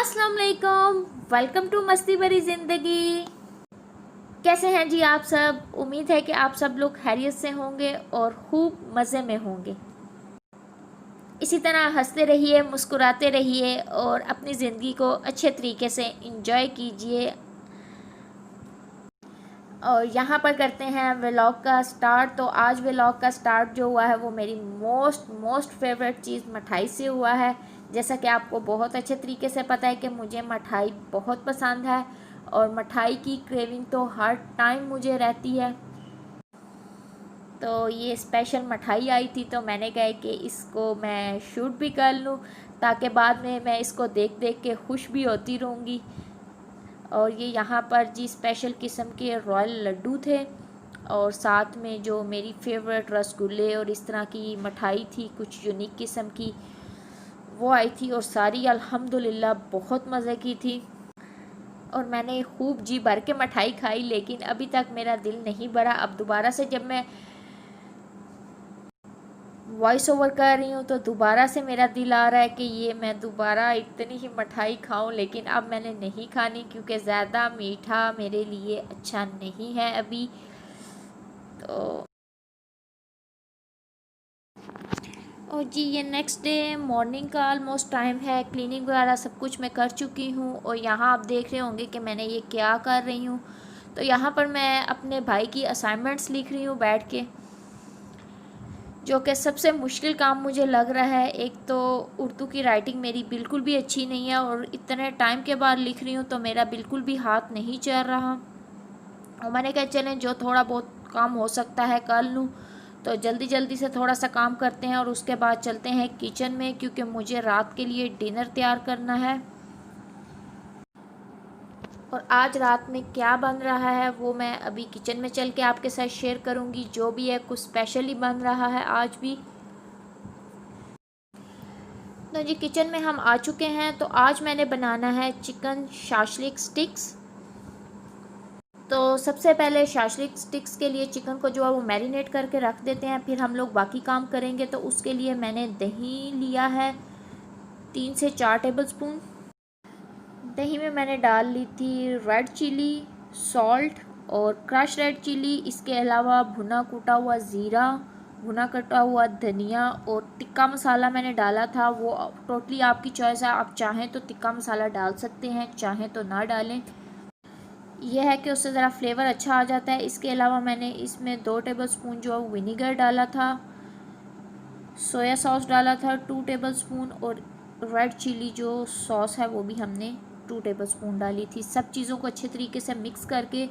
अस्सलाम वालेकुम, welcome to मस्ती भरी ज़िंदगी। कैसे हैं जी आप सब? उम्मीद है कि आप सब लोग खैरियत से होंगे और खूब मज़े में होंगे। इसी तरह हंसते रहिए, मुस्कुराते रहिए और अपनी ज़िंदगी को अच्छे तरीके से एंजॉय कीजिए। और यहाँ पर करते हैं व्लॉग का स्टार्ट। तो आज व्लॉग का स्टार्ट जो हुआ है वो मेरी मोस्ट फेवरेट चीज़ मिठाई से हुआ है। जैसा कि आपको बहुत अच्छे तरीके से पता है कि मुझे मिठाई बहुत पसंद है और मिठाई की क्रेविंग तो हर टाइम मुझे रहती है। तो ये स्पेशल मिठाई आई थी तो मैंने कहा कि इसको मैं शूट भी कर लूँ ताकि बाद में मैं इसको देख देख के खुश भी होती रहूँगी। और ये यहाँ पर जी स्पेशल किस्म के रॉयल लड्डू थे और साथ में जो मेरी फेवरेट रसगुल्ले और इस तरह की मिठाई थी कुछ यूनिक किस्म की वो आई थी और सारी अल्हम्दुलिल्लाह बहुत मज़े की थी। और मैंने खूब जी भर के मिठाई खाई लेकिन अभी तक मेरा दिल नहीं भरा। अब दोबारा से जब मैं वॉइस ओवर कर रही हूँ तो दोबारा से मेरा दिल आ रहा है कि ये मैं दोबारा इतनी ही मिठाई खाऊं, लेकिन अब मैंने नहीं खानी क्योंकि ज़्यादा मीठा मेरे लिए अच्छा नहीं है अभी। तो और जी ये नेक्स्ट डे मॉर्निंग का ऑलमोस्ट टाइम है। क्लीनिंग वगैरह सब कुछ मैं कर चुकी हूँ और यहाँ आप देख रहे होंगे कि मैंने ये क्या कर रही हूँ। तो यहाँ पर मैं अपने भाई की असाइनमेंट्स लिख रही हूँ बैठ के, जो कि सबसे मुश्किल काम मुझे लग रहा है। एक तो उर्दू की राइटिंग मेरी बिल्कुल भी अच्छी नहीं है और इतने टाइम के बाद लिख रही हूँ तो मेरा बिल्कुल भी हाथ नहीं चल रहा। और मैंने कहा चलें जो थोड़ा बहुत काम हो सकता है कर लूँ। तो जल्दी जल्दी से थोड़ा सा काम करते हैं और उसके बाद चलते हैं किचन में क्योंकि मुझे रात के लिए डिनर तैयार करना है। और आज रात में क्या बन रहा है वो मैं अभी किचन में चल के आपके साथ शेयर करूँगी। जो भी है कुछ स्पेशल ही बन रहा है आज भी। तो जी किचन में हम आ चुके हैं। तो आज मैंने बनाना है चिकन शाशलिक स्टिक्स। तो सबसे पहले शाशलिक स्टिक्स के लिए चिकन को जो है वो मैरिनेट करके रख देते हैं, फिर हम लोग बाकी काम करेंगे। तो उसके लिए मैंने दही लिया है 3 से 4 टेबल स्पून। दही में मैंने डाल ली थी रेड चिली, सॉल्ट और क्रश रेड चिली। इसके अलावा भुना कूटा हुआ ज़ीरा, भुना कटा हुआ धनिया और टिक्का मसाला मैंने डाला था। वो टोटली आपकी चॉइस है, आप चाहें तो टिक्का मसाला डाल सकते हैं, चाहें तो ना डालें। यह है कि उससे ज़रा फ्लेवर अच्छा आ जाता है। इसके अलावा मैंने इसमें 2 टेबल स्पून जो है विनीगर डाला था, सोया सॉस डाला था 2 टेबल स्पून और रेड चिली जो सॉस है वो भी हमने 2 टेबल स्पून डाली थी। सब चीज़ों को अच्छे तरीके से मिक्स करके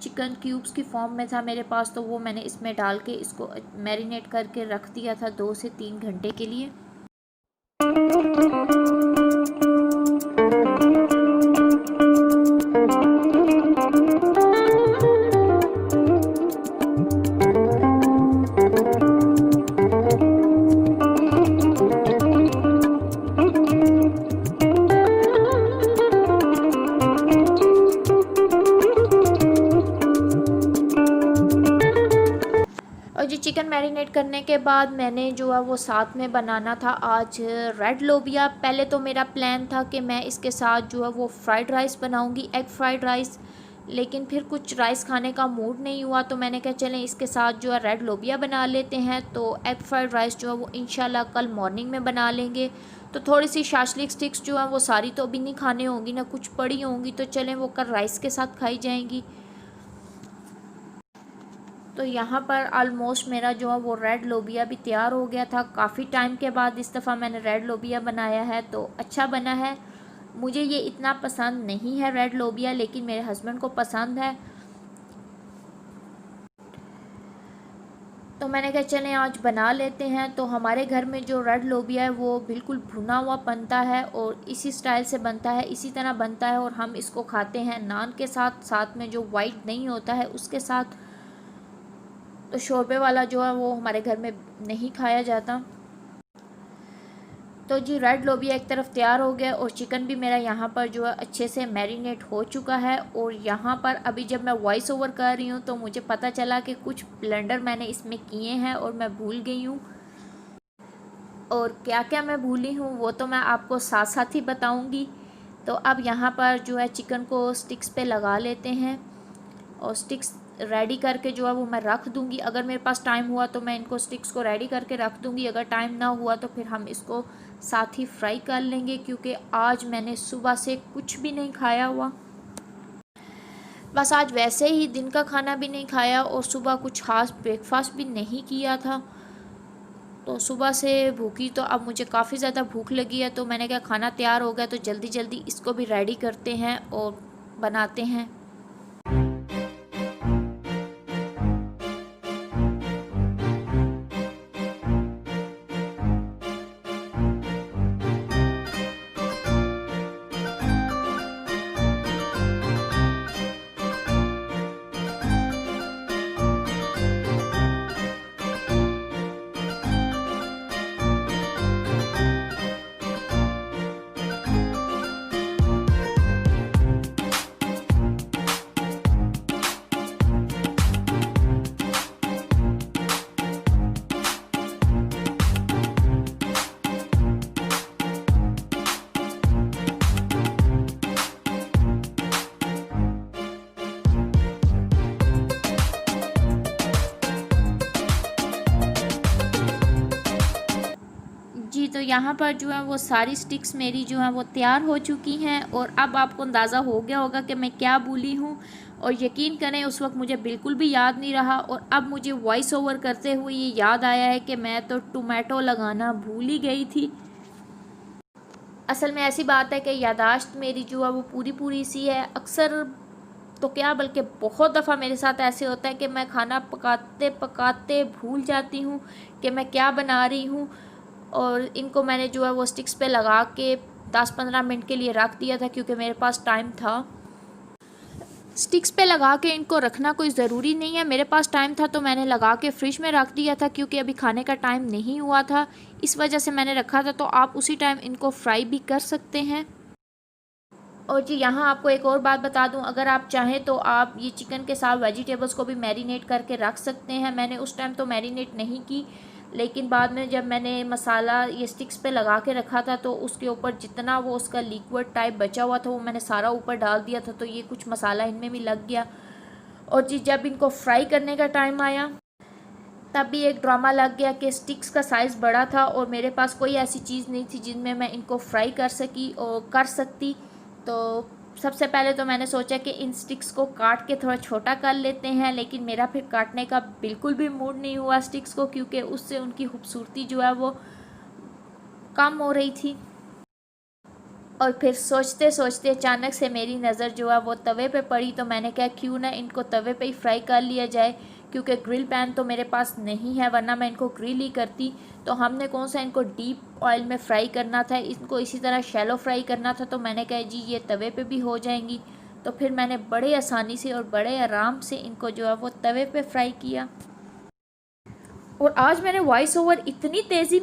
चिकन क्यूब्स की फॉर्म में था मेरे पास, तो वो मैंने इसमें डाल के इसको मैरिनेट करके रख दिया था 2 से 3 घंटे के लिए। और जी चिकन मैरिनेट करने के बाद मैंने जो है वो साथ में बनाना था आज रेड लोबिया। पहले तो मेरा प्लान था कि मैं इसके साथ जो है वो फ्राइड राइस बनाऊंगी, एग फ्राइड राइस, लेकिन फिर कुछ राइस खाने का मूड नहीं हुआ तो मैंने कहा चलें इसके साथ जो है रेड लोबिया बना लेते हैं। तो एग फ्राइड राइस जो है वो इंशाल्लाह कल मॉर्निंग में बना लेंगे। तो थोड़ी सी शाशलिक स्टिक्स जो है वो सारी तो अभी नहीं खाने होंगी ना, कुछ पड़ी होंगी, तो चलें वो कल राइस के साथ खाई जाएंगी। तो यहाँ पर ऑलमोस्ट मेरा जो है वो रेड लोबिया भी तैयार हो गया था। काफ़ी टाइम के बाद इस दफ़ा मैंने रेड लोबिया बनाया है तो अच्छा बना है। मुझे ये इतना पसंद नहीं है रेड लोबिया, लेकिन मेरे हस्बैंड को पसंद है। तो मैंने कहा चलें आज बना लेते हैं। तो हमारे घर में जो रेड लोबिया है वो बिल्कुल भुना हुआ बनता है और इसी स्टाइल से बनता है, इसी तरह बनता है और हम इसको खाते हैं नान के साथ, साथ में जो वाइट नहीं होता है उसके साथ। तो शोरबे वाला जो है वो हमारे घर में नहीं खाया जाता। तो जी रेड लोबिया एक तरफ तैयार हो गया और चिकन भी मेरा यहाँ पर जो है अच्छे से मैरिनेट हो चुका है। और यहाँ पर अभी जब मैं वॉइस ओवर कर रही हूँ तो मुझे पता चला कि कुछ ब्लेंडर मैंने इसमें किए हैं और मैं भूल गई हूँ। और क्या क्या मैं भूली हूँ वो तो मैं आपको साथ साथ ही बताऊँगी। तो अब यहाँ पर जो है चिकन को स्टिक्स पे लगा लेते हैं और स्टिक्स रेडी करके जो है वो मैं रख दूँगी। अगर मेरे पास टाइम हुआ तो मैं इनको स्टिक्स को रेडी करके रख दूँगी, अगर टाइम ना हुआ तो फिर हम इसको साथ ही फ्राई कर लेंगे, क्योंकि आज मैंने सुबह से कुछ भी नहीं खाया हुआ। बस आज वैसे ही दिन का खाना भी नहीं खाया और सुबह कुछ खास ब्रेकफास्ट भी नहीं किया था, तो सुबह से भूखी, तो अब मुझे काफ़ी ज़्यादा भूख लगी है। तो मैंने कहा खाना तैयार हो गया तो जल्दी जल्दी इसको भी रेडी करते हैं और बनाते हैं। जी, तो यहाँ पर जो है वो सारी स्टिक्स मेरी जो है वो तैयार हो चुकी हैं और अब आपको अंदाज़ा हो गया होगा कि मैं क्या बोली हूँ। और यकीन करें उस वक्त मुझे बिल्कुल भी याद नहीं रहा और अब मुझे वॉइस ओवर करते हुए ये याद आया है कि मैं तो टोमेटो लगाना भूल ही गई थी। असल में ऐसी बात है कि यादाश्त मेरी जो है वो पूरी सी है। अक्सर तो क्या बल्कि बहुत दफ़ा मेरे साथ ऐसे होता है कि मैं खाना पकाते पकाते भूल जाती हूँ कि मैं क्या बना रही हूँ। और इनको मैंने जो है वो स्टिक्स पे लगा के 10-15 मिनट के लिए रख दिया था, क्योंकि मेरे पास टाइम था। स्टिक्स पे लगा के इनको रखना कोई ज़रूरी नहीं है, मेरे पास टाइम था तो मैंने लगा के फ्रिज में रख दिया था, क्योंकि अभी खाने का टाइम नहीं हुआ था, इस वजह से मैंने रखा था। तो आप उसी टाइम इनको फ्राई भी कर सकते हैं। और जी यहाँ आपको एक और बात बता दूं, अगर आप चाहें तो आप ये चिकन के साथ वेजिटेबल्स को भी मैरिनेट करके रख सकते हैं। मैंने उस टाइम तो मैरिनेट नहीं की, लेकिन बाद में जब मैंने मसाला ये स्टिक्स पे लगा के रखा था तो उसके ऊपर जितना वो उसका लिक्विड टाइप बचा हुआ था वो मैंने सारा ऊपर डाल दिया था, तो ये कुछ मसाला इनमें भी लग गया। और जी जब इनको फ्राई करने का टाइम आया तब भी एक ड्रामा लग गया कि स्टिक्स का साइज़ बड़ा था और मेरे पास कोई ऐसी चीज़ नहीं थी जिनमें मैं इनको फ्राई कर सकती। तो सबसे पहले तो मैंने सोचा कि इन स्टिक्स को काट के थोड़ा छोटा कर लेते हैं, लेकिन मेरा फिर काटने का बिल्कुल भी मूड नहीं हुआ स्टिक्स को, क्योंकि उससे उनकी खूबसूरती जो है वो कम हो रही थी। और फिर सोचते सोचते अचानक से मेरी नज़र जो है वो तवे पे पड़ी, तो मैंने कहा क्यों ना इनको तवे पे ही फ्राई कर लिया जाए, क्योंकि ग्रिल पैन तो मेरे पास नहीं है, वरना मैं इनको ग्रिल ही करती। तो हमने कौन सा इनको डीप ऑयल में फ्राई करना था, इनको इसी तरह शैलो फ्राई करना था। तो मैंने कहा जी ये तवे पे भी हो जाएंगी। तो फिर मैंने बड़े आसानी से और बड़े आराम से इनको जो है वो तवे पे फ्राई किया। और आज मैंने वॉइस ओवर इतनी तेज़ी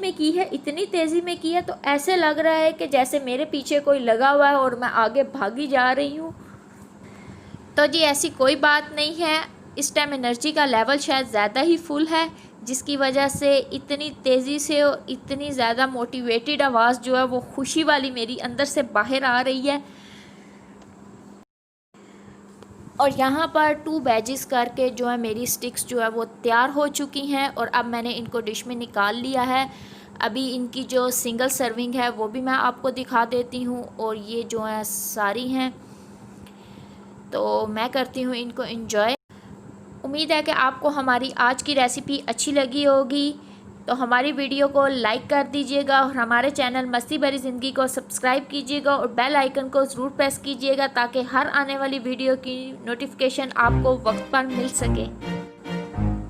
में की है तो ऐसे लग रहा है कि जैसे मेरे पीछे कोई लगा हुआ है और मैं आगे भागी जा रही हूँ। तो जी ऐसी कोई बात नहीं है, इस टाइम एनर्जी का लेवल शायद ज़्यादा ही फुल है, जिसकी वजह से इतनी तेज़ी से और इतनी ज़्यादा मोटिवेटेड आवाज़ जो है वो खुशी वाली मेरी अंदर से बाहर आ रही है। और यहाँ पर 2 बैचेस करके जो है मेरी स्टिक्स जो है वो तैयार हो चुकी हैं और अब मैंने इनको डिश में निकाल लिया है। अभी इनकी जो सिंगल सर्विंग है वो भी मैं आपको दिखा देती हूँ। और ये जो है सारी हैं, तो मैं करती हूँ इनको एंजॉय। उम्मीद है कि आपको हमारी आज की रेसिपी अच्छी लगी होगी, तो हमारी वीडियो को लाइक कर दीजिएगा और हमारे चैनल मस्ती भरी ज़िंदगी को सब्सक्राइब कीजिएगा और बेल आइकन को ज़रूर प्रेस कीजिएगा, ताकि हर आने वाली वीडियो की नोटिफिकेशन आपको वक्त पर मिल सके।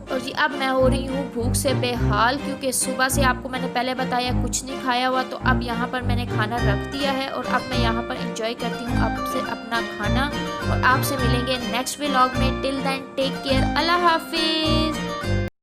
और जी अब मैं हो रही हूँ भूख से बेहाल, क्योंकि सुबह से आपको मैंने पहले बताया कुछ नहीं खाया हुआ। तो अब यहाँ पर मैंने खाना रख दिया है और अब मैं यहाँ पर एंजॉय करती हूँ आपसे अपना खाना। और आपसे मिलेंगे नेक्स्ट व्लॉग में। टिल देन टेक केयर, अल्लाह हाफिज़।